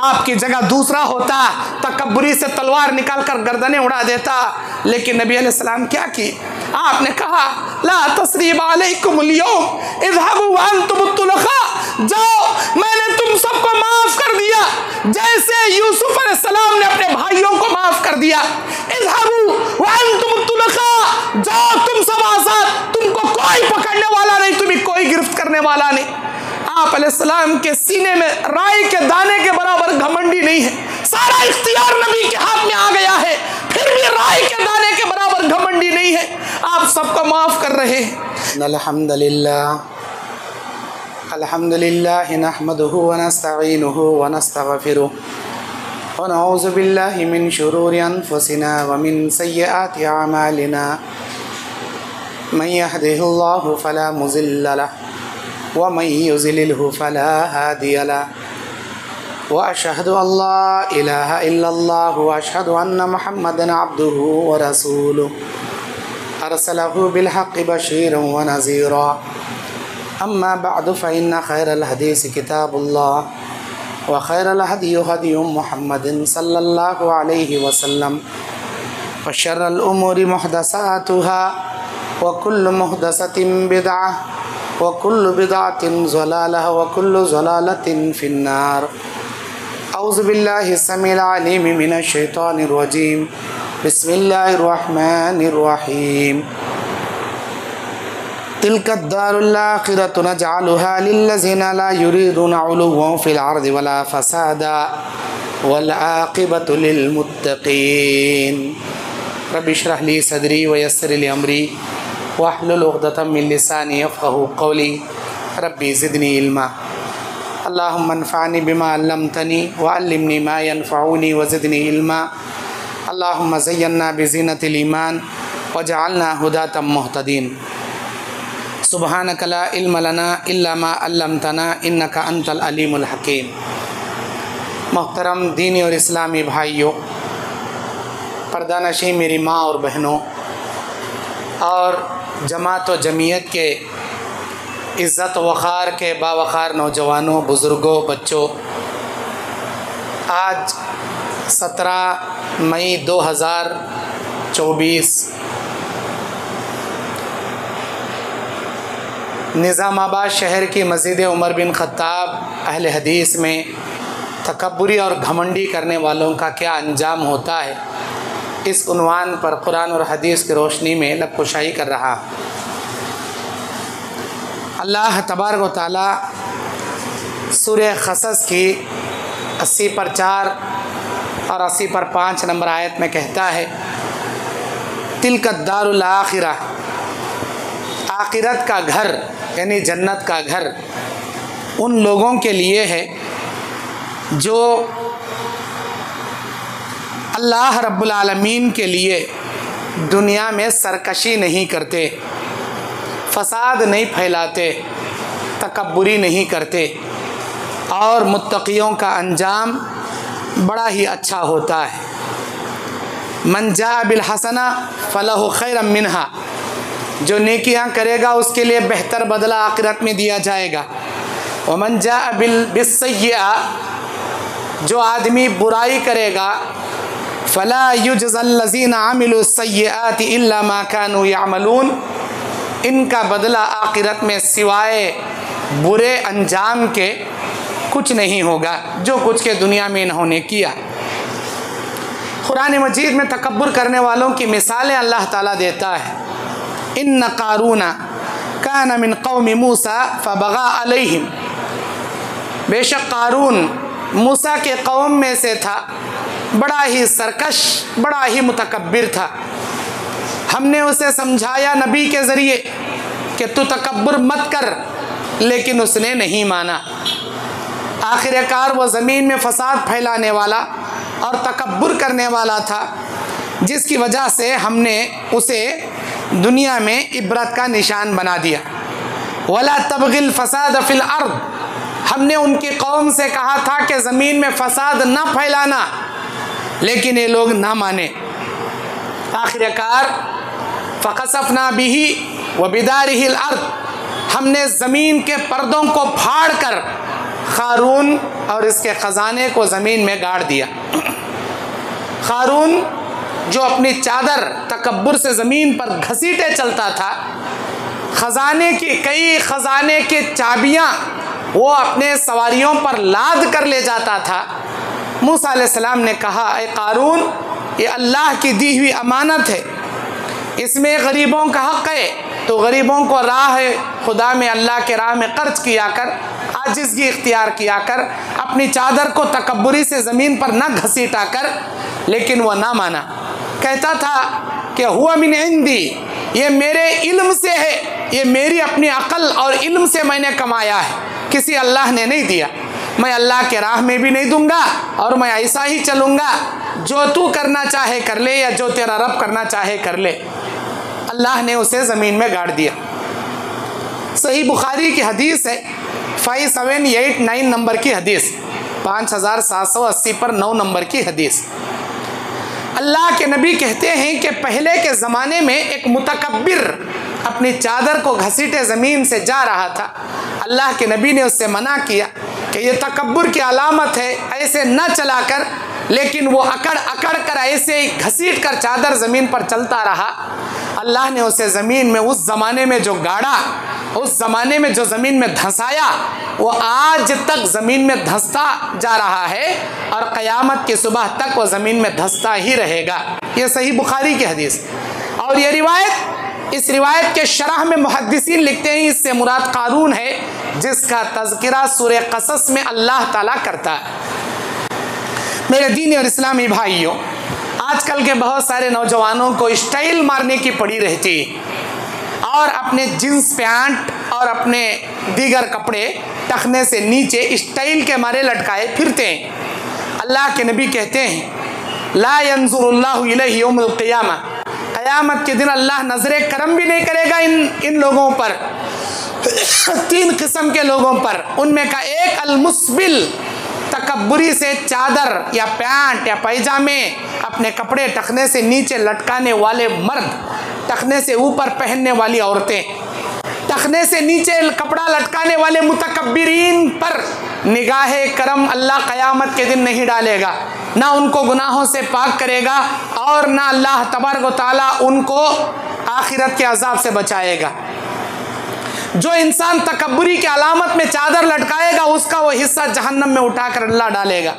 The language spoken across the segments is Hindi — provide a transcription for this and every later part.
आपकी जगह दूसरा होता, तकब्बुरी से तलवार निकाल कर गर्दनें उड़ा देता। लेकिन नबी अलैहिस्सलाम क्या की, आपने कहा ला तस्रीब अलैकुमुल यौम इज़हबू व अंतुम तुलक़ा, जाओ मैंने तुम सबको माफ कर दिया जैसे यूसुफ अलैहिस्सलाम ने अपने भाइयों को माफ कर दिया। इज़हबू व अंतुम तुलक़ा, जाओ तुम सब आज़ाद, तुमको कोई पकड़ने वाला नहीं, तुम्हें कोई गिरफ्त करने वाला नहीं। आप अलैहिस्सलाम के सीने में राई के दाने के बराबर घमंडी नहीं है, सारा इख्तियार नबी के हाथ में आ गया है, फिर भी राई के दाने के बराबर घमंडी नहीं है, आप सबको माफ कर रहे हैं। अल्हम्दुलिल्लाह नहमदुहु व नस्तईनुहु व नस्तगफिरुह व नऊज़ु बिल्लाहि मिन शुरूरि अनफुसिना व मिन सय्यिआति अमालिना मन यहदिहिल्लाहु फला मुज़िल्ल लहु व मन युज़लिलहु फला हादिय लहु व अशहदु अल्ला इलाहा इल्लल्लाहु व अशहदु अन्ना मुहम्मदन अब्दुहु व रसूलुहु अरसलहु बिल हक़्क़ि बशीरन व नज़ीरा। अम्मा बअदु फ़इन्ना खैरल हदीस किताबुल्लाह व खैरल हदी हदी मुहम्मदिन सल्लल्लाहु अलैहि वसल्लम व शर्रल उमूरि मुहदसातुहा व कुल्लु मुहदसतिन बिदअह व कुल्लु बिदअतिन ज़लालह व कुल्लु ज़लालतिन फिन्नार। औज़ु बिल्लाहि समील अलीम मिनश शैतानिर रजीम। बिस्मिल्लाहिर रहमानिर रहीम। तिल्कद दारुल आखिरतु नजअलुहा लिल्लज़ीना ला युरीदूना उलुव्वन फिल अर्दि वला फसादा वल आक़िबतु लिल मुत्तक़ीन। रब्बि इश्रह ली सदरी व यस्सिर ली अमरी वहलुल उक़दतम मिन लिसानी यफ़क़हू क़ौली। रब्बि ज़िदनी इल्मा। अल्लाहुम्मा अन्फ़अनी बिमा अल्लमतनी व अल्लिमनी मा यनफ़अुनी व ज़िदनी इल्मा। अल्लाहुम्मा ज़य्यिन्ना बिज़ीनतिल ईमान वजअलना हुदातम मुहतदीन। सुबहानक ला इल्म लना इल्ला मा अल्लमतना इन्नका अंतल अलीमुल हकीम। मोहतरम दीनी और इस्लामी भाइयों, पर्दानशी मेरी माँ और बहनों और जमात व जमीयत के इज़्ज़त वक़ार के बावक़ार नौजवानों, बुज़ुर्गों, बच्चों, आज 17 मई 2024 निज़ामाबाद शहर की मस्जिद उमर बिन ख़त्ताब अहले हदीस में तकब्बुरी और घमंडी करने वालों का क्या अंजाम होता है, इस उन्वान पर कुरान और हदीस की रोशनी में लबकुशाई कर रहा। अल्लाह तबारक व तआला सूरह क़सस की 80 पर 4 और 80 पर 5 नंबर आयत में कहता है, तिल्कद दारुल आखिरह, आखिरत का घर यानी जन्नत का घर उन लोगों के लिए है जो अल्लाह रब्बुल आलमीन के लिए दुनिया में सरकशी नहीं करते, फसाद नहीं फैलाते, तकब्बुरी नहीं करते और मुत्तक़ियों का अंजाम बड़ा ही अच्छा होता है। मन जा बिल हसना फलहु खैरम मिनहा, जो नेकियां करेगा उसके लिए बेहतर बदला आखिरत में दिया जाएगा। व मन जा बिस्सय्या, जो आदमी बुराई करेगा, फला युजज़ल्लज़ीना अमिलु सय्याति इल्ला मा कानू यअमलून, इनका बदला आखिरत में सिवाय बुरे अंजाम के कुछ नहीं होगा जो कुछ के दुनिया में इन्होंने किया। कुरान मजीद में तकब्बुर करने वालों की मिसालें अल्लाह ताला देता है। इन्न कारूना कान मिन कौमी मूसा फबगा अलैहिम, बेशक कारून मूसा के कौम में से था, बड़ा ही सरकश, बड़ा ही मुतकब्बिर था। हमने उसे समझाया नबी के ज़रिए कि तू तकब्बुर मत कर, लेकिन उसने नहीं माना। आखिरकार वो ज़मीन में फ़साद फैलाने वाला और तकब्बुर करने वाला था, जिसकी वजह से हमने उसे दुनिया में इबरत का निशान बना दिया। वला तबगिल फ़साद फ़िल अर्द, हमने उनकी कौम से कहा था कि ज़मीन में फ़साद ना फैलाना, लेकिन ये लोग ना माने। आखिरकार फ़क़सफ़ना बिही व बिदारिहिल अर्द, हमने ज़मीन के पर्दों को फाड़ कर कारून और इसके ख़जाने को ज़मीन में गाड़ दिया। क़ारून जो अपनी चादर तकब्बुर से ज़मीन पर घसीटे चलता था, कई ख़जाने की चाबियाँ वो अपने सवारियों पर लाद कर ले जाता था। मूसा अलैहिस्सलाम ने कहा, ए क़ारून, ये अल्लाह की दी हुई अमानत है, इसमें गरीबों का हक़ है, तो गरीबों को राह खुदा में, अल्लाह के राह में क़र्ज़ किया कर, आजिज़गी इख्तियार किया कर, अपनी चादर को तकब्बुरी से ज़मीन पर न घसीटा कर। लेकिन वह ना माना, कहता था कि हुआ मिन इंदी, ये मेरे इल्म से है, ये मेरी अपनी अक़ल और इल्म से मैंने कमाया है, किसी अल्लाह ने नहीं दिया। मैं अल्लाह के राह में भी नहीं दूंगा और मैं ऐसा ही चलूँगा, जो तू करना चाहे कर ले या जो तेरा रब करना चाहे कर ले। अल्लाह ने उसे ज़मीन में गाड़ दिया। सही बुखारी की हदीस है, 5789 नंबर की हदीस, 5780 पर 9 नंबर की हदीस। अल्लाह के नबी कहते हैं कि पहले के ज़माने में एक मुतकब्बिर अपनी चादर को घसीटे ज़मीन से जा रहा था। अल्लाह के नबी ने उससे मना किया कि ये तकब्बुर की अलामत है, ऐसे न चला कर। लेकिन वो अकड़ अकड़ कर ऐसे ही घसीट कर चादर ज़मीन पर चलता रहा। अल्लाह ने उसे ज़मीन में उस ज़माने में जो गाड़ा, उस ज़माने में जो ज़मीन में धंसाया, वो आज तक ज़मीन में धंसता जा रहा है और क़यामत की सुबह तक वो ज़मीन में धंसता ही रहेगा। ये सही बुखारी की हदीस। और ये रिवायत, इस रिवायत के शरह में मुहद्दिसीन लिखते हैं, इससे मुराद क़ारून है, जिसका तज़किरा सूरह क़सस में अल्लाह ताला करता है। मेरे दीनी और इस्लामी भाइयों, आजकल के बहुत सारे नौजवानों को स्टाइल मारने की पड़ी रहती और अपने जींस पैंट और अपने दीगर कपड़े टखने से नीचे स्टाइल के मारे लटकाए फिरते हैं। अल्लाह के नबी कहते हैं, ला यंजुरुल्लाहु इलैहि यौमुल क़ियामा, क़यामत के दिन अल्लाह नज़रे करम भी नहीं करेगा इन लोगों पर। 3 किस्म के लोगों पर, उनमें का एक अलमुस्बिल, तकब्बुरी से चादर या पैंट या पैजामे, अपने कपड़े टखने से नीचे लटकाने वाले मर्द, टखने से ऊपर पहनने वाली औरतें, टखने से नीचे कपड़ा लटकाने वाले मुतकब्बिरीन पर निगाहे करम अल्लाह क़यामत के दिन नहीं डालेगा, ना उनको गुनाहों से पाक करेगा और ना अल्लाह तबारक व तआला उनको आखिरत के अजाब से बचाएगा। जो इंसान तकब्बुरी की अलामत में चादर लटकाएगा, उसका वो हिस्सा जहन्नम में उठाकर अल्लाह डालेगा।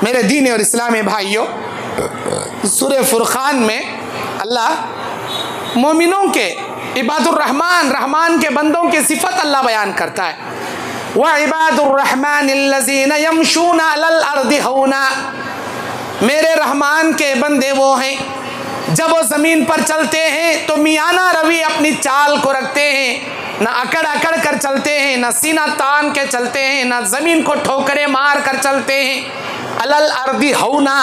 मेरे दीन और इस्लामी भाइयों, सूरह फुरक़ान में अल्लाह मोमिनों के, इबादुर रहमान, रहमान के बंदों की सिफत अल्लाह बयान करता है। व इबादुर रहमानिल्लज़ीना यमशूना अलल अर्दि हौना, मेरे रहमान के बंदे वो हैं जब वो ज़मीन पर चलते हैं तो मियाना रवि अपनी चाल को रखते हैं, ना अकड़ अकड़ कर चलते हैं, ना सीना तान के चलते हैं, ना ज़मीन को ठोकरे मार कर चलते हैं। अलल अर्दी हौना,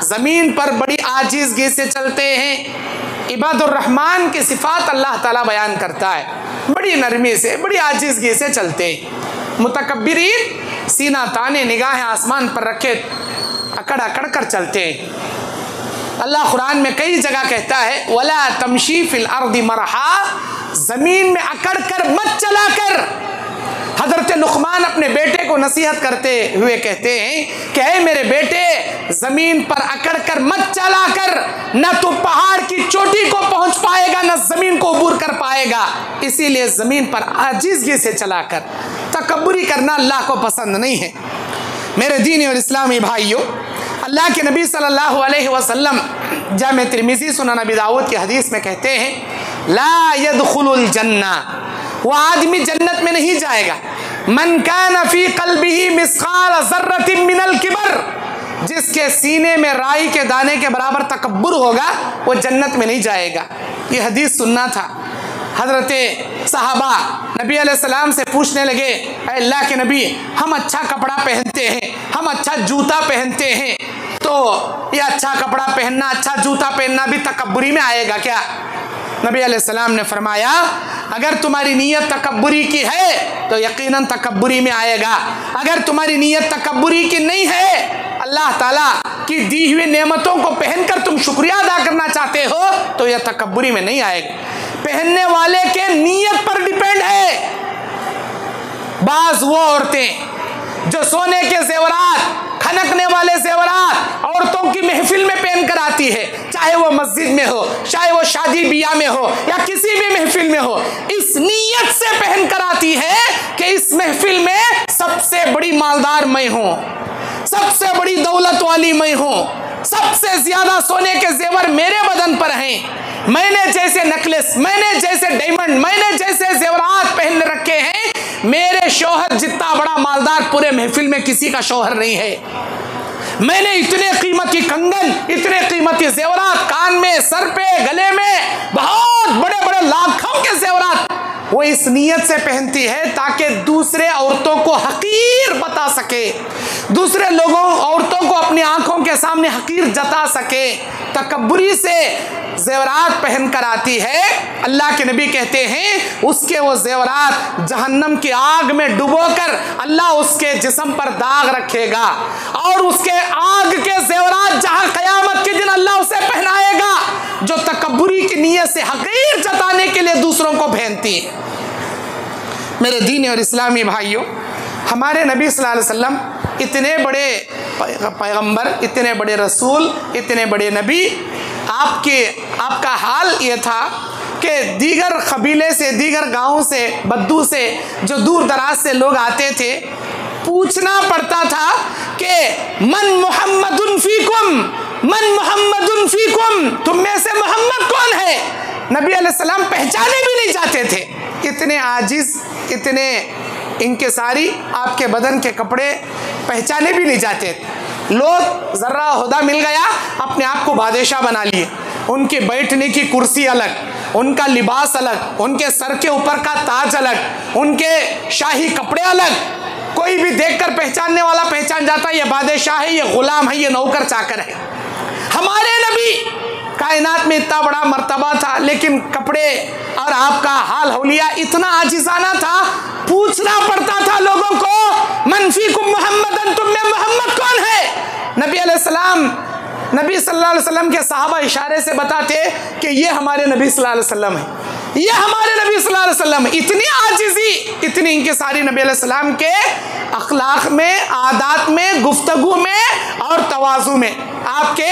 ज़मीन पर बड़ी आजिज़गी से चलते हैं। इबादुर रहमान की सिफ़ात अल्लाह ताला बयान करता है, बड़ी नरमी से, बड़ी आजिज़गी से चलते हैं। मुतकब्बिरीन सीना ताने, निगाहें आसमान पर रखे अकड़ अकड़ कर चलते हैं। अल्लाह कुरान में कई जगह कहता है, वला तमशी फिल अर्दी मरहा, ज़मीन में अकड़ कर मत चला कर। हज़रत लुक़मान अपने बेटे को नसीहत करते हुए कहते हैं कि ऐ मेरे बेटे, ज़मीन पर अकड़ कर मत चला कर, न तो पहाड़ की चोटी को पहुंच पाएगा, न ज़मीन को अबूर कर पाएगा। इसीलिए ज़मीन पर आजिज़गी से चला कर, तकब्बुरी करना अल्लाह को पसंद नहीं है। मेरे दीनी और इस्लामी भाइयों, अल्लाह के नबी सल्लल्लाहु अलैहि वसल्लम जामे तिर्मिज़ी सुनन अबी दाऊद की हदीस में कहते हैं, ला यदखुलुल जन्ना, वह आदमी जन्नत में नहीं जाएगा, मन कान फी क़ल्बिही मिस्क़ाल ज़र्रतिन मिनल किबर, जिसके सीने में राई के दाने के बराबर तकब्बुर होगा, वो जन्नत में नहीं जाएगा। ये हदीस सुनना था। हज़रत सहाबा नबी अलैहिस्सलाम से पूछने लगे, अल्लाह के नबी, हम अच्छा कपड़ा पहनते हैं, हम अच्छा जूता पहनते हैं, तो ये अच्छा कपड़ा पहनना, अच्छा जूता पहनना भी तकब्बुरी में आएगा क्या? नबी अलैहिस्सलाम ने फरमाया, अगर तुम्हारी नीयत तकब्बुरी की है तो यकीनन तकब्बुरी में आएगा। अगर तुम्हारी नीयत तकब्बुरी की नहीं है, अल्लाह ताला की दी हुई नेमतों को पहनकर तुम शुक्रिया अदा करना चाहते हो, तो यह तकब्बुरी में नहीं आएगा। पहनने वाले के नीयत पर डिपेंड है। बाज़ वो औरतें जो सोने के जेवरात, खनकने वाले जेवरात औरतों की महफिल में पहन कर आती है, चाहे वो मस्जिद में हो, चाहे वो शादी बियाह में हो या किसी भी महफिल में हो, इस नीयत से पहन कर आती है कि इस महफिल में सबसे बड़ी मालदार मैं हूं, सबसे बड़ी दौलत वाली मैं हूं, सबसे ज्यादा सोने के जेवर मेरे बदन पर हैं, मैंने जैसे नेकलेस, मैंने जैसे डायमंड, मैंने जैसे जेवरात पहन रखे हैं, मेरे शौहर जितना बड़ा मालदार पूरे महफिल में किसी का शौहर नहीं है। मैंने इतने कीमती कंगन, इतने कीमती जेवरात कान में, सर पे, गले में, बहुत बड़े बड़े लाखों के जेवरात वो इस नीयत से पहनती है ताकि दूसरे औरतों को हकीर बता सके, दूसरे लोगों औरतों को अपनी आंखों के सामने हकीर जता सके, तकब्बुरी से जेवरात पहन कर आती है। अल्लाह के नबी कहते हैं उसके वो जेवरात जहन्नम की आग में डुबोकर अल्लाह उसके जिस्म पर दाग रखेगा, और उसके आग के जेवरात जहां कयामत के दिन अल्लाह उसे पहनाएगा जो तकब्बुरी की नीयत से हकीर जताने के लिए दूसरों को पहनती है। मेरे दीनी और इस्लामी भाइयों, हमारे नबी सल्लल्लाहु अलैहि वसल्लम इतने बड़े पैगंबर, इतने बड़े रसूल, इतने बड़े नबी, आपका हाल ये था कि दीगर कबीले से, दीगर गाँव से, बद्दू से, जो दूर दराज से लोग आते थे, पूछना पड़ता था कि मन मुहम्मदुन फीकुम, मन मुहम्मदुन फीकुम, तुम में से मोहम्मद कौन है? नबी अलैहिस्सलाम पहचाने भी नहीं जाते थे, इतने आजिज, इतने इंकिसारी, आपके बदन के कपड़े पहचाने भी नहीं जाते थे। लोग जर्रा हुदा मिल गया, अपने आप को बादशाह बना लिए, उनकी बैठने की कुर्सी अलग, उनका लिबास अलग, उनके सर के ऊपर का ताज अलग, उनके शाही कपड़े अलग, कोई भी देखकर पहचानने वाला पहचान जाता है ये बादशाह है, ये गुलाम है, ये नौकर चाकर है। हमारे नबी कायनात में इतना बड़ा मर्तबा था, लेकिन कपड़े और आपका हाल हौलिया इतना आजिज़ाना था, पूछना पड़ता था लोगों को मनफीकुम मोहम्मदन, तुम में मोहम्मद कौन है? नबी सल्लल्लाहु अलैहि वसल्लम के सहाबा इशारे से बताते कि ये हमारे नबी सल्लल्लाहु अलैहि वसल्लम है, ये हमारे नबी सल्लल्लाहु अलैहि वसल्लम है। इतनी आजिज़ी, इतनी इंकिसारी नबी अलैहि सलाम के अखलाक में, आदात में, गुफ्तगू में और तवाज़ु में, आपके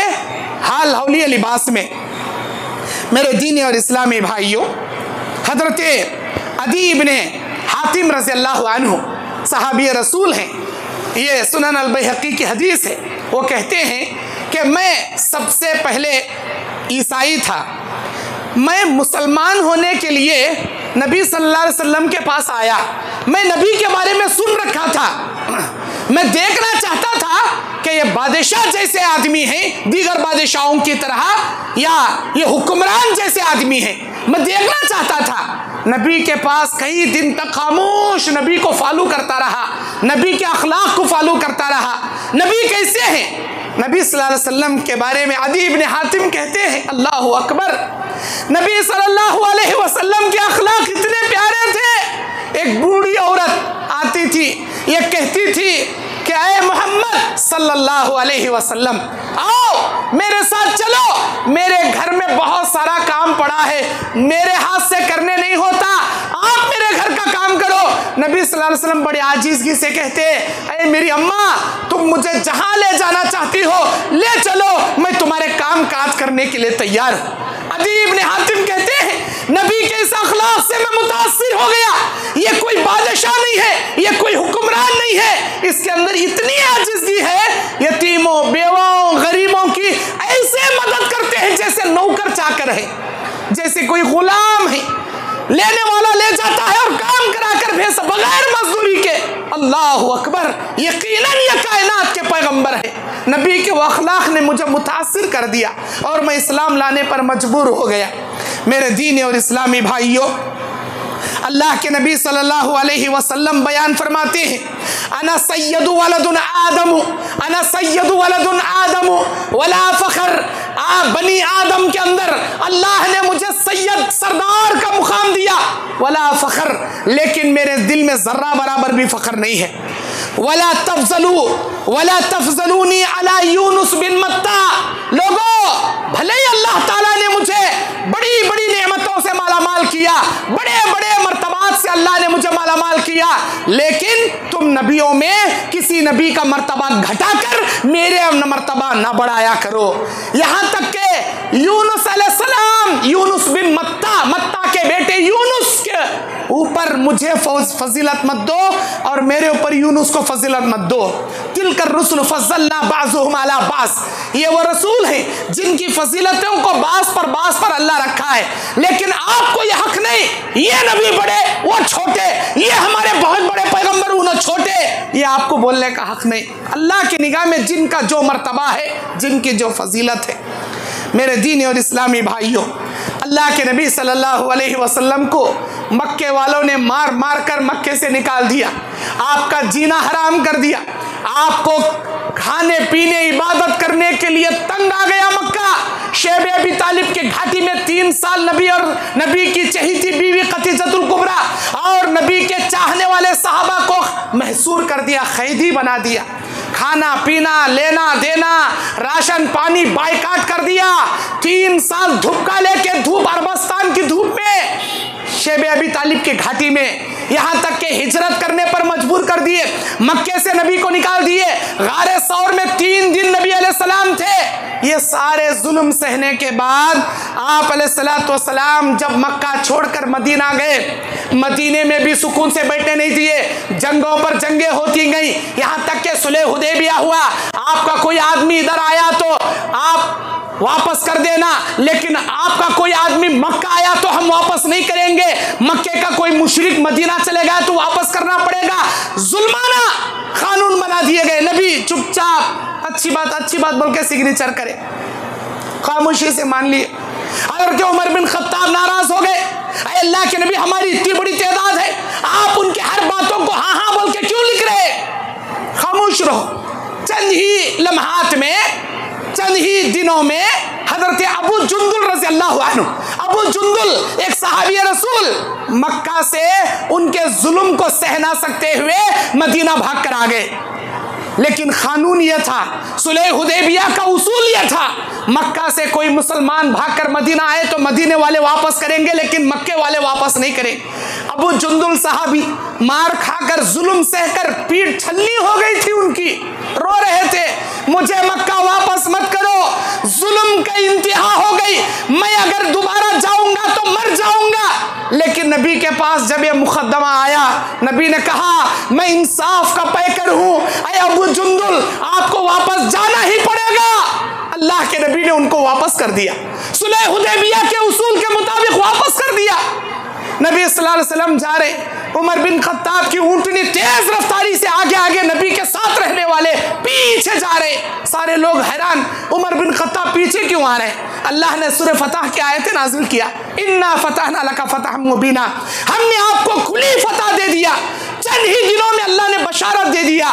हाल हौलिया लिबास में। मेरे दीनी और इस्लामी भाइयों, हजरत अदी इब्ने हातिम रज़ी अल्लाहु अन्हु सहाबी रसूल हैं, ये सुनन अल बैहक़ी की हदीस है। वो कहते हैं कि मैं सबसे पहले ईसाई था, मैं मुसलमान होने के लिए नबी सल्लल्लाहु अलैहि वसल्लम के पास आया, मैं नबी के बारे में सुन रखा था, मैं देखना चाहता था कि ये बादशाह जैसे आदमी हैं दीगर बादशाहों की तरह, या ये हुक्मरान जैसे आदमी हैं, मैं देखना चाहता था। नबी के पास कई दिन तक खामोश नबी को फॉलो करता रहा, नबी के अखलाक को फॉलो करता रहा, नबी कैसे हैं। नबी सल्लल्लाहु अलैहि वसल्लम के बारे में अदी इब्ने हातिम कहते हैं, अल्लाहु अकबर, नबी सल्लल्लाहु अलैहि वसल्लम के अखलाक इतने प्यारे थे। एक बूढ़ी औरत आती थी, ये कहती थी कि ऐ मोहम्मद सल्लल्लाहु अलैहि वसल्लम, आओ मेरे साथ चलो, मेरे घर में बहुत सारा काम पड़ा है, मेरे हाथ से करने नहीं होता, आप मेरे घर का काम करो। नबी सल्लल्लाहु अलैहि वसल्लम बड़े आजीज़गी से कहते, ऐ मेरी अम्मा, तुम मुझे जहां ले जाना चाहती हो ले चलो, मैं तुम्हारे काम काज करने के लिए तैयार हूं। अदी इब्ने हातिम कहते हैं, नबी के इस अखलाक से मैं मुतासिर हो गया, ये कोई बादशाह नहीं है, ये कोई हुक्मरान नहीं है, इसके अंदर इतनी आजिज़गी है, यतीमों, बेवाओं, गरीबों की ऐसे मदद करते हैं जैसे नौकर चाकर है, जैसे कोई गुलाम है, लेने वाला ले जाता है और काम कराकर भेज बगैर मजदूरी के। अल्लाहु अकबर, यकीनन ये कायनात के पैगंबर है। नबी के वो अखलाक ने मुझे मुतासिर कर दिया और मैं इस्लाम लाने पर मजबूर हो गया। मेरे दीन और इस्लामी भाइयों, अल्लाह के नबी सल्लल्लाहु अलैहि वसल्लम बयान फरमाते हैं, अना सय्यदु वलदुन आदम, अना सय्यदु वलदुन आदम वला फखर। बनी आदम के अंदर अल्लाह ने मुझे सैयद, सरदार का मुकाम दिया, वला फखर, लेकिन मेरे दिल में जर्रा बराबर भी फखर नहीं है। वला तफजलूनी अला यूनुस बिन मत्ता। लोगों, भले ही अल्लाह ताला ने मुझे बड़ी बड़ी नेमतों से मालामाल किया, बड़े बड़े मर्तबात से अल्लाह ने मुझे माला मालामाल किया, लेकिन तुम नबियों में किसी नबी का मर्तबा घटाकर मेरे मर्तबा ना बढ़ाया करो। यहां तक के यूनुस अलैहिस्सलाम, यूनुस बिन मत्ता के बेटे यूनुस के ऊपर मुझे फजीलत मत दो और मेरे ऊपर यूनुस को फजीलत मत दो। तिलकर रुसूल फज़्ज़लना बाज़ुहुम अला बाज़, ये वो रसूल हैं जिनकी फजीलतों को बास पर अल्लाह रखा है, लेकिन आपको ये हक नहीं, ये नबी बड़े वो छोटे, ये हमारे बहुत बड़े पैगंबर उन्होंने छोटे, ये आपको बोलने का हक नहीं। अल्लाह की निगाह में जिनका जो मर्तबा है, जिनकी जो फजीलत है। मेरे दीनी और इस्लामी भाइयों, अल्लाह के नबी सल्लल्लाहु अलैहि वसल्लम को मक्के वालों ने मार मार कर मक्के से निकाल दिया, आपका जीना हराम कर दिया, आपको खाने पीने इबादत करने के लिए तंग आ गया मक्का। शेब अबी तालिब के घाटी में 3 साल नबी और नबी की चहेती बीवी खदीजतुल कुबरा और नबी के चाहने वाले सहाबा को महसूर कर दिया, कैदी बना दिया। खाना पीना लेना देना राशन पानी बाइकाट कर दिया। 3 साल धूपका लेके धूप अरबस्तान की धूप में शेब अबी तालिब के घाटी में, यहाँ तक के हिजरत करने पर मजबूर कर दिए, मक्के से नबी को निकाल दिए। गारे सौर में 3 दिन नबी अलैहिस्सलाम थे। ये सारे जुल्म सहने के बाद आप अलैहिस्सलाम जब मक्का छोड़कर मदीना गए, मदीने में भी सुकून से बैठने नहीं दिए, जंगों पर जंगें होती गई, यहाँ तक के सुलह हुदैबिया हुआ। आपका कोई आदमी इधर आया तो आप वापस कर देना, लेकिन आपका कोई आदमी मक्का आया तो हम वापस नहीं करेंगे। मक्के का कोई मुशरिक मदीना चले गया तो वापस करना पड़ेगा। जुल्माना कानून बना दिए गए। नबी चुपचाप अच्छी बात बोल के सिग्नेचर करे, खामोशी से मान लिए। हज़रत उमर बिन खत्ताब नाराज हो गए, अल्लाह के नबी हमारी इतनी बड़ी तादाद है, आप उनके हर बातों को हाँ हाँ बोल के क्यों लिख रहे? खामोश रहो। चंद ही लम्हात में, चंद ही दिनों में हजरत अबू जुंदुल रज़ी अल्लाहु अन्हु, अबू जुंदुल एक सहाबी रसूल, मक्का से उनके जुल्म को सह ना सकते हुए मदीना भाग कर आ गए। लेकिन कानून यह था, सुलह हुदैबिया का उसूल यह था, मक्का से कोई मुसलमान भागकर मदीना आए तो मदीने वाले वापस करेंगे, लेकिन मक्के वाले वापस नहीं करें। अबू जुंदुल साहबी मार खाकर जुल्म सहकर पीठ छलनी हो गई थी उनकी, रो रहे थे, मुझे मक्का वापस मत करो, जुल्म का इंतहा हो गई, मैं अगर दोबारा जाऊंगा तो मर जाऊंगा। लेकिन नबी के पास जब यह मुकद्दमा आया, नबी ने कहा मैं इंसाफ का पैकर हूं, अरे अबू जुंदुल आपको वापस जाना ही पड़ेगा। अल्लाह के नबी ने उनको वापस कर दिया, सुलह हुदैबिया के उसूल के मुताबिक वापस कर दिया। नबी सल्लल्लाहु अलैहि वसल्लम जा रहे, उमर बिन खत्ताब की ऊंटनी तेज रफ्तारी से आगे आगे, नबी के साथ रहने वाले पीछे जा रहे। सारे लोग हैरान, उमर बिन खत्ताब पीछे क्यों आ रहे? अल्लाह ने सूरह फतह की आयतें नाजिल किया, इन्ना फतहना लका फतहम मुबीना, हमने आपको खुली फतह दे दिया। चंद ही दिनों में अल्लाह ने बशारत दे दिया,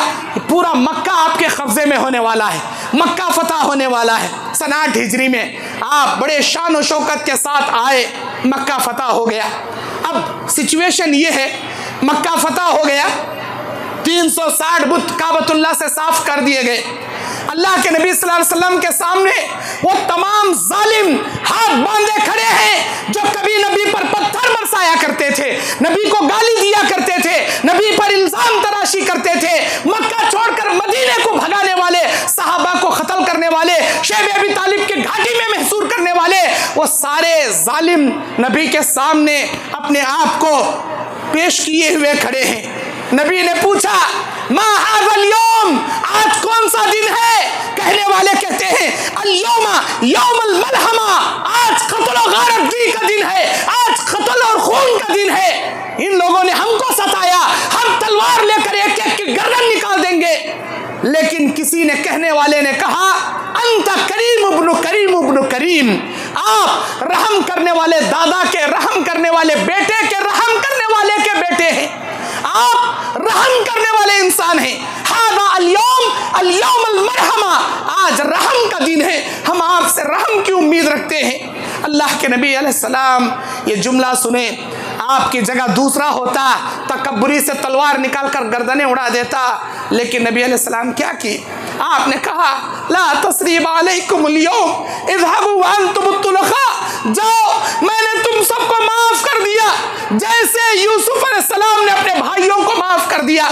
पूरा मक्का आपके कब्जे में होने वाला है, मक्का फतह होने वाला है। सन 8 हिजरी में आप बड़े शान और शौकत के साथ आए, मक्का फतह हो गया। अब सिचुएशन ये है, मक्का फतह हो गया, 360 बुत काबतुल्लाह से साफ कर दिए गए। अल्लाह के नबी सल्लल्लाहु अलैहि वसल्लम के सामने वो तमाम जालिम हाथ बांधे खड़े हैं जो कभी नबी पर पत्थर बरसाया करते थे, नबी को गाली दिया करते थे, नबी पर इल्जाम तराशी करते थे, मक्का छोड़कर मदीने को भगाने वाले, सहाबा को कत्ल करने वाले, शेब अबी तालिब के घाटी में महसूर करने वाले, वो सारे जालिम नबी के सामने अपने आप को पेश किए हुए खड़े हैं। नबी ने पूछा मा हाज़ल यौम, आज कौन सा दिन है? कहने वाले कहते हैं अल-यौमा यौमुल मलहमा, आज कत्ल और गारतगी का दिन है, आज कत्ल और खून का दिन है। इन लोगों ने हमको सताया, हम तलवार लेकर एक एक की गर्दन निकाल देंगे। लेकिन किसी ने, कहने वाले ने कहा अंता करीम इब्नु करीम इब्नु करीम, आप रहम करने वाले दादा के, रहम करने वाले बेटे के, रहम करने वाले के बेटे हैं, आप रहम करने वाले इंसान हैं। हादा अल-यौम अल-मरहमा, आज रहम का दिन है, हम आपसे रहम की उम्मीद रखते हैं। अल्लाह के नबी अलैहिस्सलाम ये जुमला सुने, आपकी जगह दूसरा होता, तकब्बुरी से तलवार निकाल कर गर्दनें उड़ा देता, लेकिन नबी अलैहिस्सलाम क्या किए? आपने कहा ला तस्रीब अलैकुमुल यौम इज़हबू व अंतुम तुलक़ा, जाओ मैंने तुम सबको माफ कर दिया जैसे यूसुफ अलैहिस्सलाम ने अपने भाइयों को माफ कर दिया।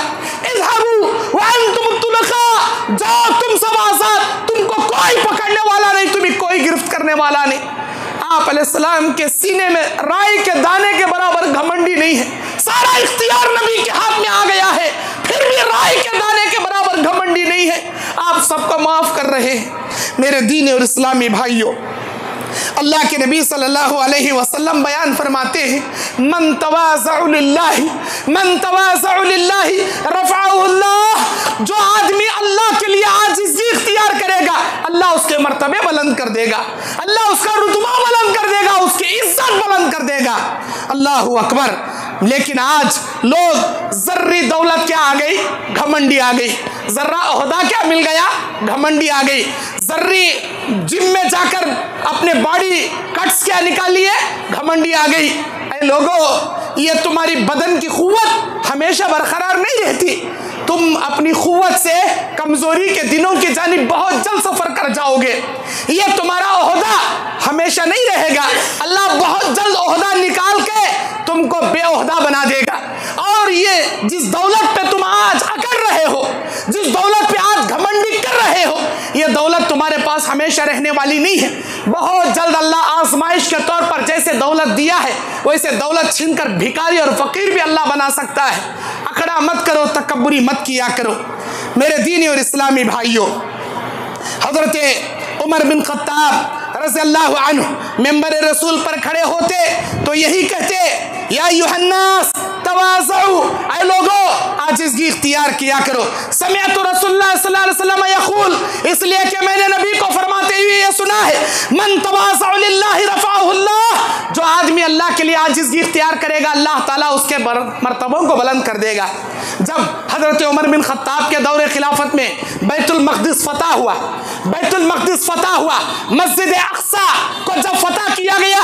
इज़हबू व अंतुम तुलक़ा, जाओ तुम सब आज़ाद, तुमको कोई पकड़ने वाला नहीं, तुम्हें कोई गिरफ्त करने वाला नहीं। आप अलैहिस्सलाम के सीने में राई के दाने के बराबर घमंडी नहीं है, सारा इख्तियार नबी के हाथ में आ गया है, फिर भी राई के दाने के बराबर घमंडी नहीं है, आप सबको माफ कर रहे हैं। मेरे दीन और इस्लामी भाइयों, अल्लाह के नबी सल्लल्लाहु अलैहि वसल्लम बयान फरमाते हैं मन तवाज़अ लिल्लाहि रफ़अहु अल्लाह, जो आदमी अल्लाह के लिए आजिज़ी इख्तियार करेगा अल्लाह उसके मर्तबे बुलंद कर देगा, अल्लाह उसका रुतबा बुलंद कर देगा, उसकी इज्जत बुलंद कर देगा। अल्लाहु अकबर। लेकिन आज लोग जर्री दौलत क्या आ गई, घमंडी आ गई, जर्रा ओहदा क्या मिल गया, घमंडी आ गई, जर्री जिम में जाकर अपने बॉडी कट्स क्या निकालिए, घमंडी आ गई। ऐ लोगों, ये तुम्हारी बदन की कुव्वत हमेशा बरकरार नहीं रहती, तुम अपनी कुव्वत से कमजोरी के दिनों की जानिब बहुत जल्द सफर कर जाओगे। ये तुम्हारा ओहदा हमेशा नहीं रहेगा, अल्लाह बहुत जल्द ओहदा निकाल के तुमको बेओहदा बना देगा। और ये जिस दौलत पे तुम आज अकड़ रहे हो, जिस दौलत पे आज घमंडी कर रहे हो, ये दौलत तुम्हारे पास हमेशा रहने वाली नहीं है। बहुत जल्द अल्लाह आजमाइश के तौर पर जैसे दौलत दिया है वैसे दौलत छीनकर भिखारी और फकीर भी अल्लाह बना सकता है। अकड़ा मत करो, तकब्बुरी मत किया करो। मेरे दीनी और इस्लामी भाइयों, हजरत उमर बिन खत्ताब रज़ियल्लाहु अन्हु मेंबर रसूल पर खड़े होते तो यही कहते या युहन्नास तवाज़उ, ऐ लोगों आजिज़गी इख्तियार किया करो। समिअतु रसूलुल्लाह सल्लल्लाहु अलैहि वसल्लम यक़ूल, इसलिए कि मैंने नबी को फरमाते हुए ये सुना है मन तवाज़अ लिल्लाहि रफ़अहु अल्लाह, जो आदमी अल्लाह के लिए आजिज़गी इख्तियार करेगा अल्लाह ताला उसके मर्तबों को बुलंद कर देगा। जब हजरत उमर बिन खत्ताब के दौरे खिलाफत में बैतुल मक़दिस फतह हुआ, बैतुल मक़दिस फतह हुआ, मस्जिद अक़सा को जब फतह किया गया,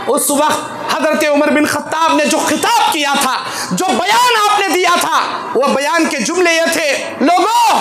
उस वक्त हजरत उमर बिन खत्ताब ने जो खिताब किया था, जो बयान आपने दिया था, वो बयान के जुमले ये थे, लोगों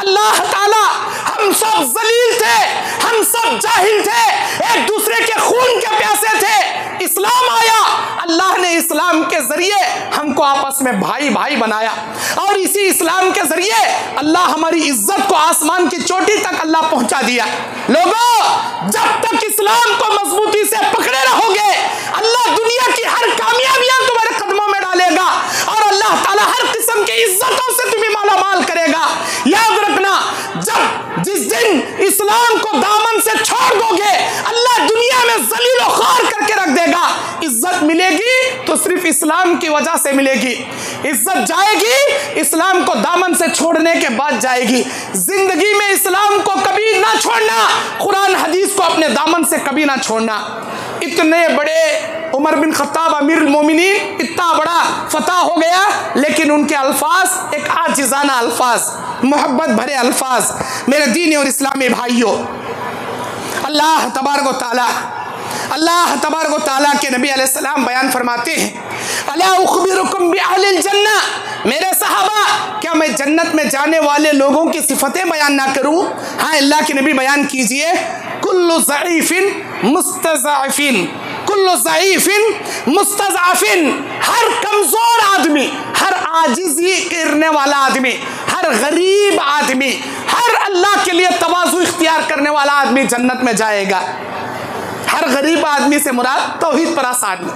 अल्लाह ताला हम सब जलील थे, हम सब जाहिल थे, एक दूसरे के खून के प्यासे थे, इस्लाम आया, अल्लाह ने इस्लाम के जरिए हमको आपस में भाई भाई बनाया और इसी इस्लाम के जरिए अल्लाह हमारी इज्जत को आसमान की चोटी तक अल्लाह पहुंचा दिया। लोगों जब तक इस्लाम को मजबूती से पकड़े रहोगे अल्लाह दुनिया की हर कामयाबियां तुम्हारे कदमों में डालेगा और अल्लाह ताला हर किस्म की इज्जतों से तुम्हें मालामाल करेगा। याद रखना, जब जिस दिन इस्लाम को दामन से छोड़ दोगे अल्लाह दुनिया में जलील और ख़ार करके रख देगा। इज्जत मिलेगी तो सिर्फ इस्लाम की वजह से मिलेगी, इज्जत जाएगी इस्लाम को दामन से छोड़ने के बाद जाएगी। जिंदगी में इस्लाम को कभी ना छोड़ना, कुरान हदीस को अपने दामन से कभी ना छोड़ना। इतने बड़े उमर बिन खत्ताब अमीरुल मोमिनीन, इतना बड़ा फतह हो गया, लेकिन उनके अल्फाज एक आजिज़ाना अल्फाज, मोहब्बत भरे अल्फाज। मेरे दीनी और इस्लामी भाइयों, अल्लाह तबारक व तआला के नबी अलैहिस्सलाम बयान फरमाते हैं अला उख़बिरुकुम बिअहलिल जन्ना, मेरे सहाबा क्या मैं जन्नत में जाने वाले लोगों की सिफतें बयान ना करूं? हाँ अल्लाह के नबी बयान कीजिए। कुल्लु ज़ईफ़िन मुस्तज़अफ़िन, कुल्लु ज़ईफ़िन मुस्तज़अफ़िन, हर कमज़ोर आदमी, हर आजिज़ी करने वाला आदमी, हर गरीब आदमी, हर अल्लाह के लिए तवाज़ु इख्तियार करने वाला आदमी जन्नत में जाएगा। हर गरीब आदमी से मुराद तौहीद परस्त आदमी,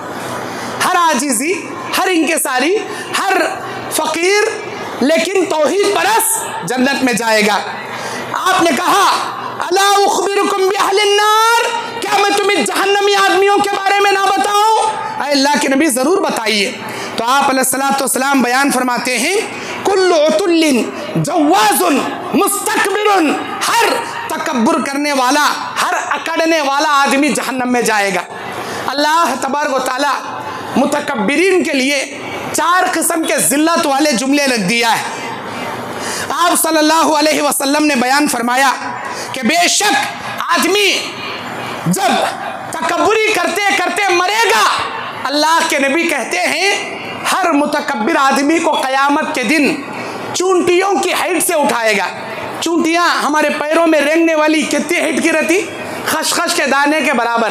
हर आजिज़ी, हर इंकिसारी, हर फ़कीर लेकिन तौहीद परस्त जन्नत में जाएगा। आपने कहा अला उख़बिरुकुम बिअहलिन नार, क्या मैं तुम्हें जहन्नमी आदमियों के बारे में ना बताऊं? अल्लाह के नबी ज़रूर बताइए। तो आप अलैहिस्सलातु वस्सलाम बयान फरमाते हैं कुल्लु उतुल्लिन जव्वाज़ुन मुस्तकबिरुन, हर तकब्बुर करने वाला, हर अकड़ने वाला आदमी जहन्नम में जाएगा। अल्लाह तबारक व तआला मुतकब्बिरीन के लिए 4 किस्म के ज़िल्लत वाले जुमले रख दिया है। आप सल्लल्लाहु अलैहि वसल्लम ने बयान फरमाया कि बेशक आदमी जब तकब्बुरी करते करते मरेगा, अल्लाह के नबी कहते हैं हर मुतकब्बिर आदमी को क़यामत के दिन चूंटियों की हाइट से उठाएगा। चूंटियाँ हमारे पैरों में रेंगने वाली कितनी हिट की रहती, खशखश के दाने के बराबर।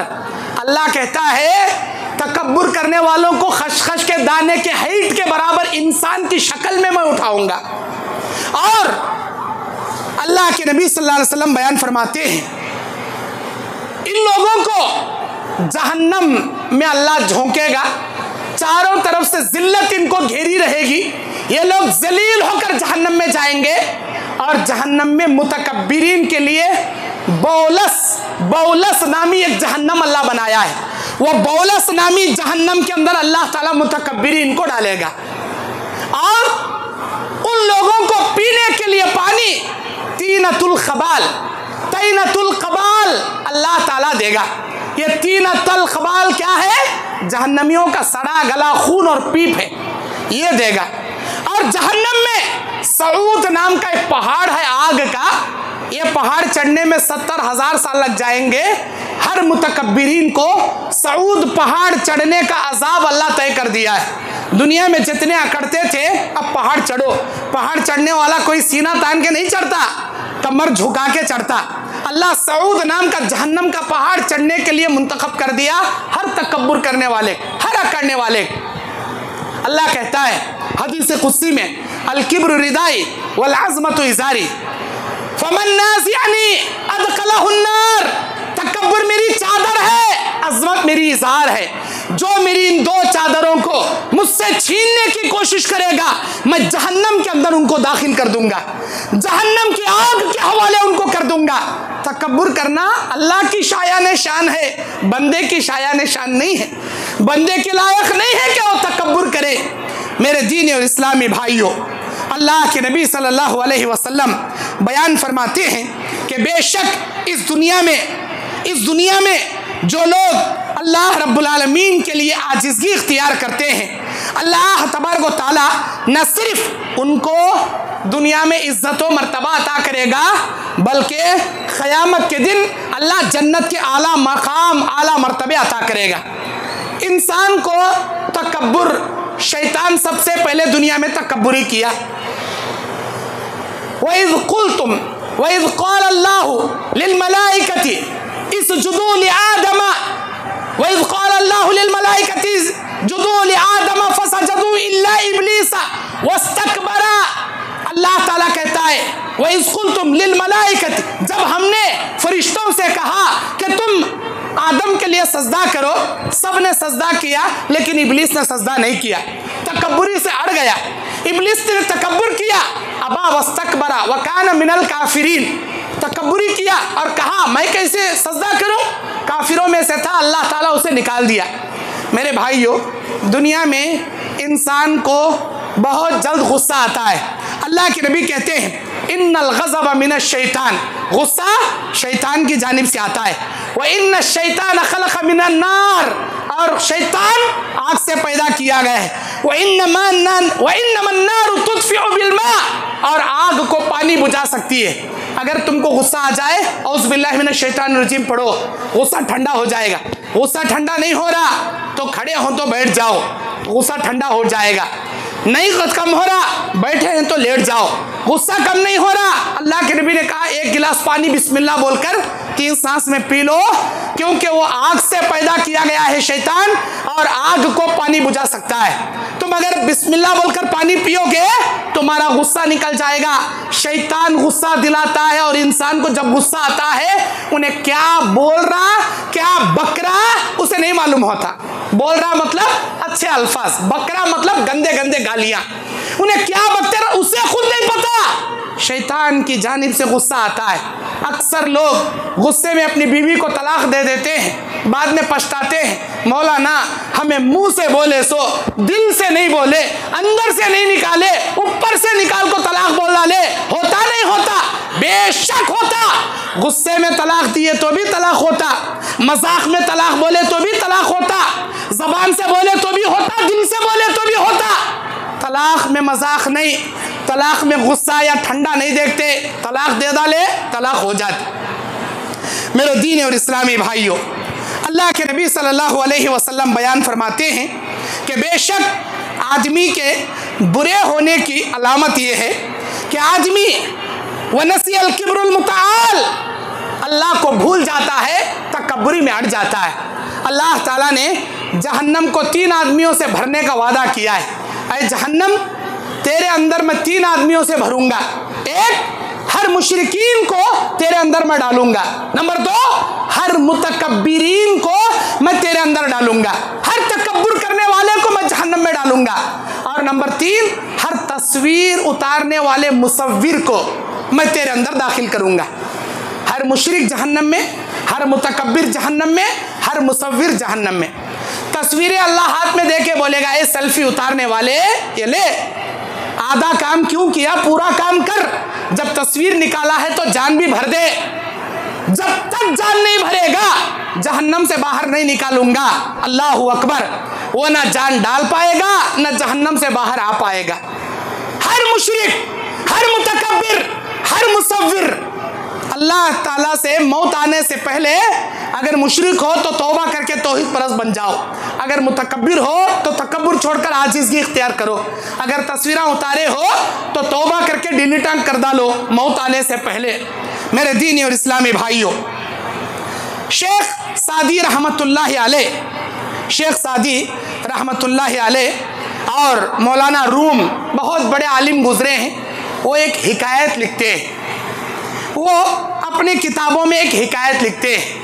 अल्लाह कहता है तकब्बुर करने वालों को खशखश के दाने के हाइट के बराबर इंसान की शक्ल में मैं उठाऊंगा। और अल्लाह के नबी सल्लल्लाहु अलैहि वसल्लम बयान फरमाते हैं इन लोगों को जहन्नम में अल्लाह झोंकेगा, चारों तरफ से जिल्लत इनको घेरी रहेगी, ये लोग जलील होकर जहन्नम में जाएंगे। और जहन्नम में मुतकब्बिरीन के लिए बौलस नामी एक जहन्नम अल्लाह बनाया है। वो बौलस नामी जहन्नम के अंदर अल्लाह ताला मुतकब्बिरीन को डालेगा। और उन लोगों को पीने के लिए पानी तीनतुल खबाल अल्लाह ताला देगा। ये तीनतुल खबाल क्या है? जहन्नमियों का सड़ा गला खून और पीप है, ये देगा। और जहन्नम में सऊद नाम का एक पहाड़ है आग का, ये पहाड़ चढ़ने में 70,000 साल लग जाएंगे। हर मुतकब्बिरीन को सऊद पहाड़ चढ़ने का अजाब अल्लाह तय कर दिया है। दुनिया में जितने अकड़ते थे अब पहाड़ चढ़ो, पहाड़ चढ़ने वाला कोई सीना तान के नहीं चढ़ता, कमर झुका के चढ़ता। अल्लाह सऊद नाम का जहन्नम का पहाड़ चढ़ने के लिए मुंतखब कर दिया हर तकब्बुर करने वाले, हर अकड़ने वाले। अल्लाह कहता है हदीस कुद्सी में अल किब्रु रिदाई वल अज़मतु इज़ारी फमन नाज़िअनी अदखलहुन नार। तकब्बुर मेरी चादर है, अज़मत मेरी इज़ार है। जो मेरी इन दो चादरों को मुझसे छीनने की कोशिश करेगा मैं जहन्नम के अंदर उनको दाखिल कर दूंगा, जहन्नम की आग के हवाले उनको कर दूंगा। तकब्बुर करना अल्लाह की शायान शान है, बंदे की शायान शान नहीं है। बंदे के लायक नहीं है कि वो तकब्बुर करे। मेरे दीन और इस्लामी भाइयों, अल्लाह के नबी सल्लल्लाहु अलैहि वसल्लम बयान फरमाते हैं कि बेशक इस दुनिया में जो लोग अल्लाह रब्बुल आलमीन के लिए आजिज़गी इख्तियार करते हैं, अल्लाह तबारक व तआला न सिर्फ उनको दुनिया में इज्जत व मर्तबा अता करेगा बल्कि क़यामत के दिन अल्लाह जन्नत के आला मकाम आला मर्तबे अता करेगा। इंसान को तकब्बुर, शैतान सबसे पहले दुनिया में तकब्बुरी किया। वइज़ क़ुल्तुम वइज़ क़ाल अल्लाहु लिल मलाइकति इसजुदू लिआदम वइज़ क़ाल अल्लाहु लिल मलाइकति इसजुदू लिआदम फसजदू इल्ला इब्लीस वस्तकबरा। अल्लाह ताला कहता है वइज़ क़ुल्तुम लिल मलाइकति, जब हमने फरिश्तों से कहा कि तुम आदम के लिए सजदा करो, सब ने सजदा किया लेकिन इब्लीस ने सजदा नहीं किया, तकब्बुरी से अड़ गया। इब्लीस ने तकब्बुर किया, अबा वस्तकबरा व कान मिनल काफिरीन, तकब्बुरी किया और कहा मैं कैसे सजदा करूं, काफिरों में से था, अल्लाह ताला उसे निकाल दिया। मेरे भाइयों, दुनिया में इंसान को बहुत जल्द गुस्सा आता है। अल्लाह के नबी कहते हैं इन्नल गज़ब मिनश शैतान, गुस्सा शैतान की जानिब से आता है। व इन्न शैतान खलक़ मिनन नार, और शैतान आग से पैदा किया गया है। व इन्नमन नार तुत्फ़िउ बिल मा, और आग को पानी बुझा सकती है। अगर तुमको गुस्सा आ जाए औज़ बिल्लाहि मिनश शैतानिर रजीम पढ़ो, गुस्सा ठंडा हो जाएगा। गुस्सा ठंडा नहीं हो रहा तो खड़े हो तो बैठ जाओ, गुस्सा ठंडा हो जाएगा। नहीं कम हो रहा, बैठे हैं तो लेट जाओ। गुस्सा कम नहीं हो रहा, अल्लाह के नबी ने कहा एक गिलास पानी बिस्मिल्लाह बोलकर 3 सांस में पी लो, क्योंकि वो आग से पैदा किया गया है शैतान, और आग को पानी बुझा सकता है। तुम अगर बिस्मिल्लाह बोलकर पानी पियोगे तुम्हारा गुस्सा निकल जाएगा। शैतान गुस्सा दिलाता है, और इंसान को जब गुस्सा आता है उन्हें क्या बोल रहा क्या बक रहा उसे नहीं मालूम होता। बोल रहा मतलब अच्छे अल्फाज, बकरा मतलब गंदे गंदे गालियां, उन्हें क्या बकते रहा उसे खुद नहीं पता। शैतान की जानिब से गुस्सा आता है। अक्सर लोग गुस्से में अपनी बीवी को तलाक दे देते हैं, बाद में पछताते हैं, मौलाना हमें मुंह से बोले सो दिल से नहीं बोले, अंदर से नहीं निकाले, ऊपर से निकाल को तलाक बोल डाले। होता नहीं होता, बेशक होता। गुस्से में तलाक दिए तो भी तलाक होता, मजाक में तलाक बोले तो भी तलाक होता, जबान से बोले तो भी होता, दिल से बोले तो भी होता। तलाक में मजाक नहीं, तलाक में गुस्सा या ठंडा नहीं देखते, तलाक दे डाले तलाक हो जाती। मेरे दीन और इस्लामी भाइयों, अल्लाह के नबी सल्लल्लाहु अलैहि वसल्लम बयान फरमाते हैं कि बेशक आदमी के बुरे होने की अलामत यह है कि आदमी वनसियल किब्रुल मुताल, अल्लाह को भूल जाता है, तकब्बुरी में अट जाता है। अल्लाह ताला ने जहन्नम को 3 आदमियों से भरने का वादा किया है। अरे जहन्नम, तेरे अंदर मैं 3 आदमियों से भरूंगा। एक, हर मुशरिकीन को तेरे अंदर मैं डालूंगा। नंबर 2, हर मुतकब्बिरीन को मैं तेरे अंदर डालूंगा, हर तकब्बुर करने वाले को मैं जहन्नम में डालूंगा। और नंबर 3, हर तस्वीर उतारने वाले मुसव्विर को मैं तेरे अंदर दाखिल करूंगा। हर मुशरिक जहन्नम में, हर मुतकब्बिर जहन्नम में, हर मुसव्विर जहन्नम में। तस्वीरें अल्लाह हाथ में देके बोलेगा, ए सेल्फी उतारने वाले, ये ले, आधा काम क्यों किया, पूरा काम कर। जब तस्वीर निकाला है तो जान भी भर दे। जब तक जान नहीं भरेगा जहन्नम से बाहर नहीं निकालूंगा। अल्लाहू अकबर। वो ना जान डाल पाएगा, ना जहन्नम से बाहर आ पाएगा। हर मुशरिक, हर मुतकब्बिर, हर मुसव्विर, अल्लाह ताला से मौत आने से पहले अगर मुशरिक हो तो तौबा करके तौहीद परस्त बन जाओ। अगर मुतकब्बिर हो तो तकब्बुर छोड़कर आजिज़गी इख्तियार करो। अगर तस्वीरें उतारे हो तो तौबा करके डिलीट कर डालो मौत आने से पहले। मेरे दीनी और इस्लामी भाइयों, शेख सादी रहमतुल्लाहि अलैह, शेख सादी रहमतुल्लाहि अलैह और मौलाना रूम बहुत बड़े आलिम गुजरे हैं। वो एक हिकायत लिखते हैं। वो अपनी किताबों में एक हिकायत लिखते हैं।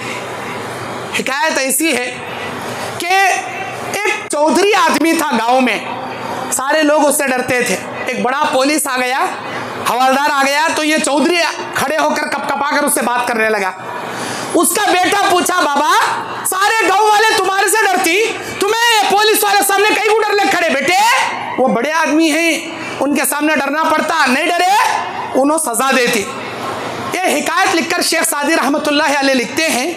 हिकायत ऐसी है कि एक चौधरी आदमी था गांव में, सारे लोग उससे डरते थे। एक बड़ा पुलिस आ गया, हवलदार आ गया तो ये चौधरी खड़े होकर कपकपाकर उससे बात करने लगा। उसका बेटा पूछा, बाबा सारे गांव वाले तुम्हारे से डरती, तुम्हें पुलिस वाले सामने कहीं को डर ले खड़े? बेटे वो बड़े आदमी हैं, उनके सामने डरना पड़ता, नहीं डरे, उन्होंने सजा देती। ये हिकायत लिखकर शेख सादी रहमतुल्लाहि अलैह लिखते हैं,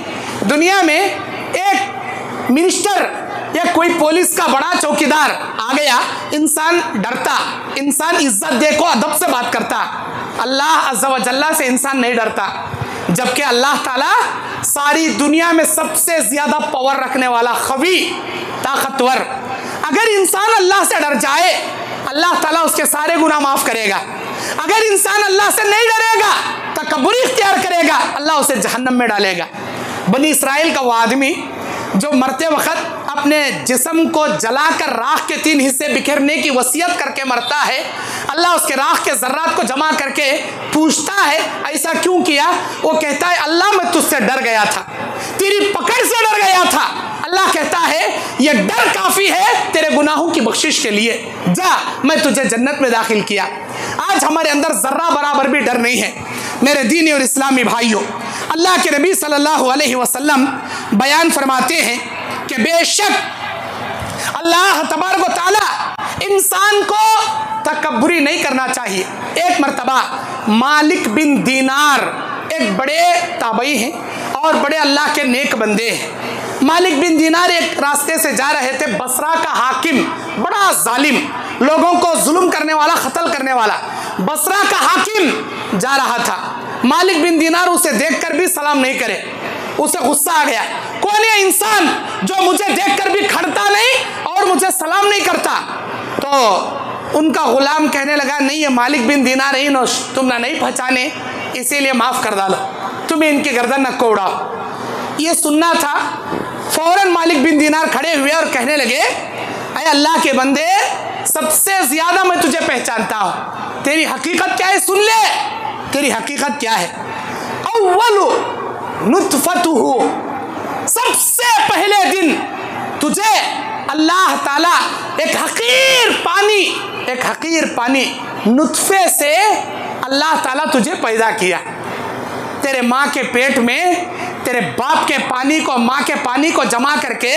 दुनिया में एक मिनिस्टर या कोई पुलिस का बड़ा चौकीदार आ गया, इंसान डरता, इंसान इज्जत देखो अदब से बात करता। अल्लाह अज़्ज़ा व जल्ला से इंसान नहीं डरता, जबकि अल्लाह ताला सारी दुनिया में सबसे ज्यादा पावर रखने वाला, खवी, ताकतवर। अगर इंसान अल्लाह से डर जाए अल्लाह ताला उसके सारे गुनाह माफ करेगा। अगर इंसान अल्लाह से नहीं डरेगा, तकब्बुर इख्तियार करेगा, अल्लाह उसे जहन्नम में डालेगा। बनी इस्राइल का वो आदमी जो मरते वक्त अपने जिस्म को जलाकर राख के 3 हिस्से बिखेरने की वसीयत करके मरता है, अल्लाह उसके राख के जर्रात को जमा करके पूछता है ऐसा क्यों किया? वो कहता है अल्लाह मैं तुझसे डर गया था, तेरी पकड़ से डर गया था। अल्लाह कहता है ये डर काफी है तेरे गुनाहों की बख्शिश के लिए, जा मैं तुझे जन्नत में दाखिल किया। आज हमारे अंदर जर्रा बराबर भी डर नहीं है। मेरे दीनी और इस्लामी भाइयों, अल्लाह के नबी सल्लल्लाहु अलैहि वसल्लम बयान फरमाते हैं कि बेशक अल्लाह तबारक व तआला इंसान को तकब्बुरी नहीं करना चाहिए। एक मर्तबा मालिक बिन दीनार एक बड़े ताबई हैं और बड़े अल्लाह के नेक बंदे हैं। मालिक बिन दीनार एक रास्ते से जा रहे थे। बसरा का हाकिम, बड़ा जालिम, लोगों को जुल्म करने वाला, कत्ल करने वाला बसरा का हाकिम जा रहा था। मालिक बिन दीनार उसे देखकर भी सलाम नहीं करे, उसे गुस्सा आ गया। कौन है इंसान जो मुझे देखकर भी खड़ता नहीं और मुझे सलाम नहीं करता? तो उनका गुलाम कहने लगा, नहीं ये मालिक बिन दीनार ही नो, तुम ना नहीं पहचाने, इसीलिए माफ कर डालो, तुम्हें इनकी गर्दन न को उड़ाओ। ये सुनना था। फौरन मालिक बिन दीनार खड़े हुए और कहने लगे, अरे अल्लाह के बंदे, सबसे ज्यादा मैं तुझे पहचानता हूं, तेरी हकीकत क्या है सुन ले। तेरी हकीकत क्या है? अव्वलु नुत्फतुहु, सबसे पहले दिन तुझे अल्लाह ताला एक हकीर पानी नुत्फे से अल्लाह ताला तुझे पैदा किया। तेरे माँ के पेट में तेरे बाप के पानी को, माँ के पानी को जमा करके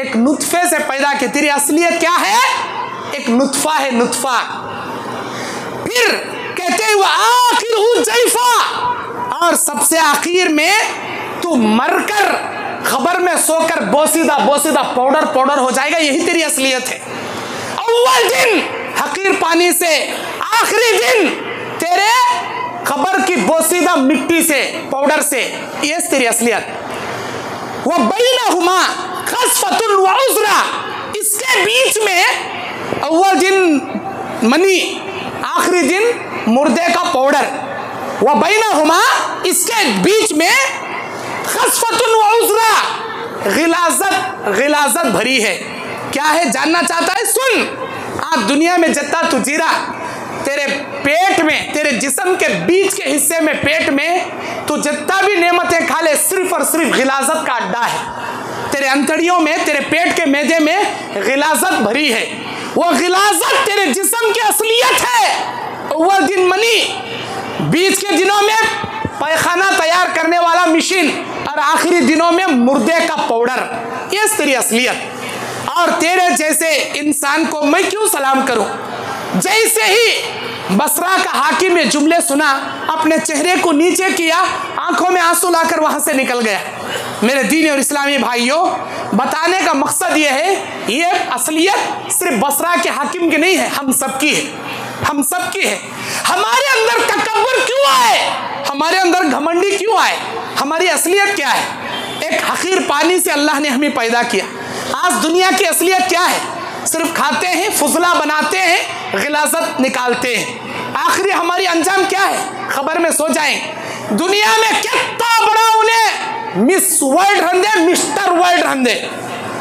एक नुत्फे से पैदा की। तेरी असलियत क्या है? एक नुत्फा है, नुत्फा। फिर कहते हैं वह आखिर हूँ जैफा, और सबसे आखिर में तू मरकर खबर में सोकर बोसीदा पाउडर हो जाएगा। यही तेरी असलियत है। अव्वल दिन हकीर पानी से, आखिरी दिन तेरे खबर की बोसीदा मिट्टी से, पाउडर से, ये तेरी असलियत। वह बैनहुमा खस्फतुन व उज़रा, इसके बीच में अव्वल दिन मनी, आखिरी दिन मुर्दे का पाउडर। व बैनहुमा, इसके बीच में खस्फतुन व उज़रा, गिलाज़त भरी है। क्या है जानना चाहता है? सुन, आप दुनिया में जितना तू जीरा, तेरे पेट में, तेरे जिस्म के बीच के हिस्से में, पेट में तू जितना भी नेमतें खा ले, सिर्फ और सिर्फ गिलाज़त का अड्डा है। तेरे अंतड़ियों में, तेरे पेट के मैदे में गिलाज़त भरी है। वो गिलाज़त तेरे जिस्म की असलियत है। वह दिन मनी, बीच के दिनों में पैखाना तैयार करने वाला मशीन, और आखिरी दिनों में मुर्दे का पाउडर, ये तेरी असलियत। और तेरे जैसे इंसान को मैं क्यों सलाम करूं? जैसे ही बसरा का हाकिम ये जुमले सुना, अपने चेहरे को नीचे किया, आंखों में आंसू लाकर वहां से निकल गया। मेरे दीनी और इस्लामी भाइयों, बताने का मकसद ये है, ये असलियत सिर्फ बसरा के हाकिम की नहीं है, हम सबकी है, हम सबकी है। हमारे अंदर तकब्बुर क्यों आए? हमारे अंदर घमंडी क्यों आए? हमारी असलियत क्या है? एक हकीर पानी से अल्लाह ने हमें पैदा किया। आज दुनिया की असलियत क्या है? सिर्फ खाते हैं, फुजला बनाते हैं, गिलाज़त निकालते हैं। आखिरी हमारी अंजाम क्या है? खबर में सो जाएं। दुनिया में कितना बड़ा उन्हें मिस वर्ल्ड रंदे, मिस्टर वर्ल्ड रंदे,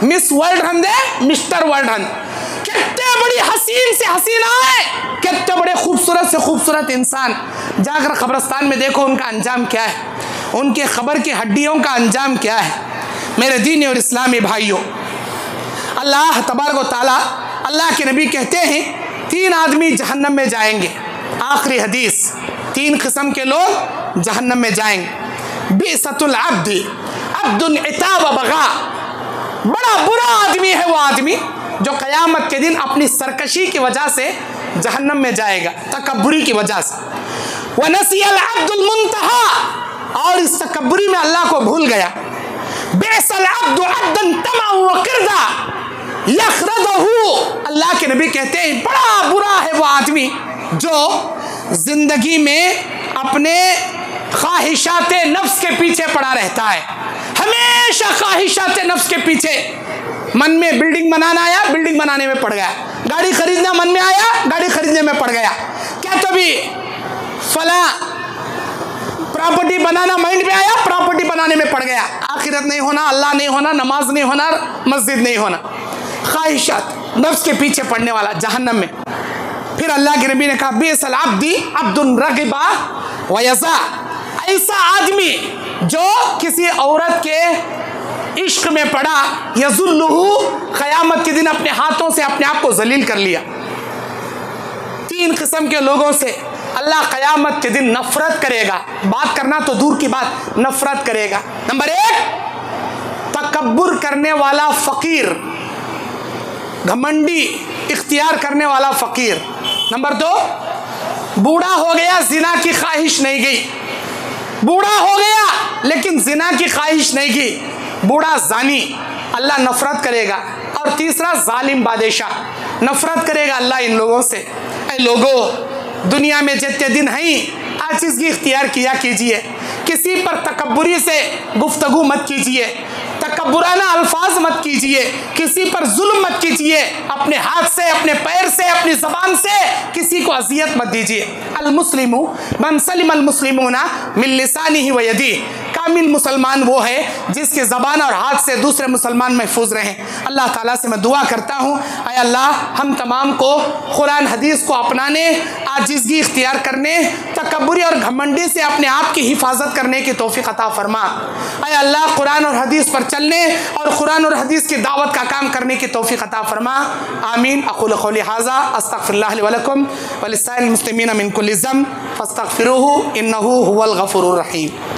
मिस वर्ल्ड रंदे, मिस्टर वर्ल्ड रंदे। कितने बड़ी हसीन से हसीना है, कितने बड़े खूबसूरत से खूबसूरत इंसान। जाकर कब्रिस्तान में देखो उनका अंजाम क्या है, उनके खबर की हड्डियों का अंजाम क्या है। मेरे दीनी और इस्लामी भाइयों, अल्लाह तबारक व तआला, अल्लाह के नबी कहते हैं 3 आदमी जहन्नम में जाएंगे। आखिरी हदीस, 3 किस्म के लोग जहन्नम में जाएंगे। बिसतुल अब्दी अब्दुन इताब बगा, बड़ा बुरा आदमी है वो आदमी जो क़यामत के दिन अपनी सरकशी की वजह से जहन्नम में जाएगा, तकब्बुरी की वजह से। व नसियल अब्दुल मुंतहा, और इस तकब्बुरी में अल्लाह को भूल गया। बेसल अब्दु अब्दन तमा व किरदा यखरदहु, अल्लाह के नबी कहते हैं बड़ा बुरा है वो आदमी जो जिंदगी में अपने ख्वाहिशात नफ्स के पीछे पड़ा रहता है। हमेशा ख्वाहिशात नफ्स के पीछे। मन में बिल्डिंग बनाना आया, बिल्डिंग बनाने में पड़ गया। गाड़ी खरीदना मन में आया, गाड़ी खरीदने में पड़ गया। क्या तो भी फला प्रॉपर्टी बनाना माइंड में आया, प्रॉपर्टी बनाने में पड़ गया। आखिरत नहीं होना, अल्लाह नहीं होना, नमाज नहीं होना, मस्जिद नहीं होना। ख्वाहिशात नफ्स के पीछे पड़ने वाला जहन्नम में। फिर अल्लाह के नबी ने कहा बिसल अब्दी अब्दुन रगिबा व यज़ा, ऐसा आदमी जो किसी औरत के इश्क में पड़ा, यज़ुल्लुहु, क़यामत के दिन अपने हाथों से अपने आप को जलील कर लिया। 3 किस्म के लोगों से अल्लाह क़यामत के दिन नफरत करेगा। बात करना तो दूर की बात, नफरत करेगा। नंबर 1, तकब्बुर करने वाला फ़कीर, घमंडी इख्तियार करने वाला फ़कीर। नंबर 2, बूढ़ा हो गया, जिना की ख्वाहिश नहीं गई। बूढ़ा हो गया लेकिन जिना की ख्वाहिश नहीं गई, बूढ़ा जानी, अल्लाह नफरत करेगा। और तीसरा, जालिम बादशाह, नफरत करेगा अल्लाह इन लोगों से। ऐ लोगों, दुनिया में जितने दिन हैं हर चीज़ की इख्तियार किया कीजिए। किसी पर तकब्बुरी से गुफ्तगू मत कीजिए, तकब्बुराना अल्फाज मत कीजिए, किसी पर जुल्म मत कीजिए। अपने हाथ से, अपने पैर से, अपनी ज़बान से किसी को अजियत मत दीजिए। अल मुस्लिमु मन सलिम अल मुस्लिमूना मिन लिसानिही व यदिही, कामिल मुसलमान वो है जिसके ज़बान और हाथ से दूसरे मुसलमान महफूज रहें। अल्लाह ताला से मैं दुआ करता हूँ, ऐ अल्लाह हम तमाम को कुरान हदीस को अपनाने, आजिज़गी इख्तियार करने, तकब्बुरी और घमंडी से अपने आप की हिफाजत करने की तौफीक अता फरमा। ऐ अल्लाह कुरान और हदीस पर चलने और कुरान और हदीस की दावत का काम करने की तौफीक अता फरमा। आमीन। अक़ूलु क़ौली हाज़ा अस्तग़फ़िरुल्लाह ली व लकुम व लिस्साइरिल मुस्लिमीन मिन कुल्लि ज़ंब फ़स्तग़फ़िरूहु इन्नहु हुवल गफ़ूरुर रहीम।